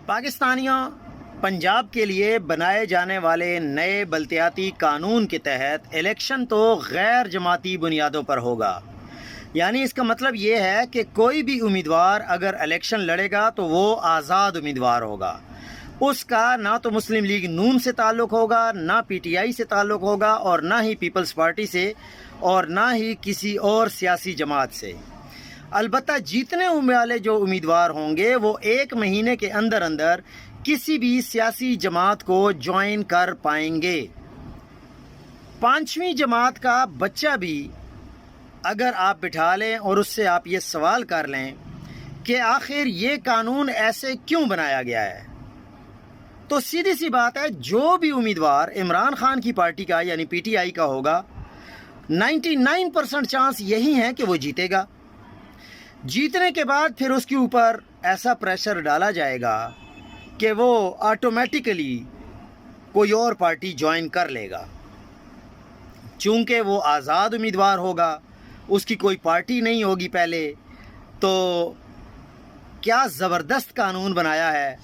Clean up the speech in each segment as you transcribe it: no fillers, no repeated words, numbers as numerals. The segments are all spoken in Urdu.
پاکستانیوں، پنجاب کے لیے بنائے جانے والے نئے بلدیاتی قانون کے تحت الیکشن تو غیر جماعتی بنیادوں پر ہوگا۔ یعنی اس کا مطلب یہ ہے کہ کوئی بھی امیدوار اگر الیکشن لڑے گا تو وہ آزاد امیدوار ہوگا۔ اس کا نہ تو مسلم لیگ نون سے تعلق ہوگا، نہ پی ٹی آئی سے تعلق ہوگا، اور نہ ہی پیپلز پارٹی سے، اور نہ ہی کسی اور سیاسی جماعت سے۔ البتہ جیتنے والے جو امیدوار ہوں گے وہ 1 مہینے کے اندر اندر کسی بھی سیاسی جماعت کو جوائن کر پائیں گے۔ 5ویں جماعت کا بچہ بھی اگر آپ بٹھا لیں اور اس سے آپ یہ سوال کر لیں کہ آخر یہ قانون ایسے کیوں بنایا گیا ہے، تو سیدھی سی بات ہے، جو بھی امیدوار عمران خان کی پارٹی کا یعنی پی ٹی آئی کا ہوگا، 99% چانس یہی ہے کہ وہ جیتے گا۔ جیتنے کے بعد پھر اس کے اوپر ایسا پریشر ڈالا جائے گا کہ وہ آٹومیٹیکلی کوئی اور پارٹی جوائن کر لے گا، چونکہ وہ آزاد امیدوار ہوگا، اس کی کوئی پارٹی نہیں ہوگی پہلے۔ تو کیا زبردست قانون بنایا ہے،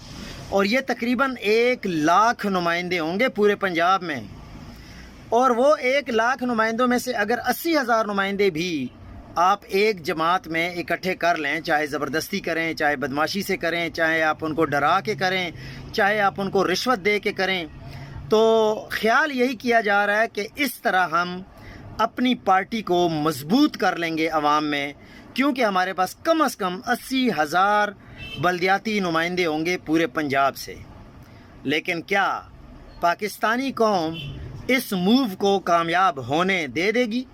اور یہ تقریباً 1 لاکھ نمائندے ہوں گے پورے پنجاب میں، اور وہ 1 لاکھ نمائندوں میں سے اگر 80,000 نمائندے بھی آپ ایک جماعت میں اکٹھے کر لیں، چاہے زبردستی کریں، چاہے بدماشی سے کریں، چاہے آپ ان کو ڈرا کے کریں، چاہے آپ ان کو رشوت دے کے کریں، تو خیال یہی کیا جا رہا ہے کہ اس طرح ہم اپنی پارٹی کو مضبوط کر لیں گے عوام میں، کیونکہ ہمارے پاس کم از کم 80,000 بلدیاتی نمائندے ہوں گے پورے پنجاب سے۔ لیکن کیا پاکستانی قوم اس موو کو کامیاب ہونے دے گی؟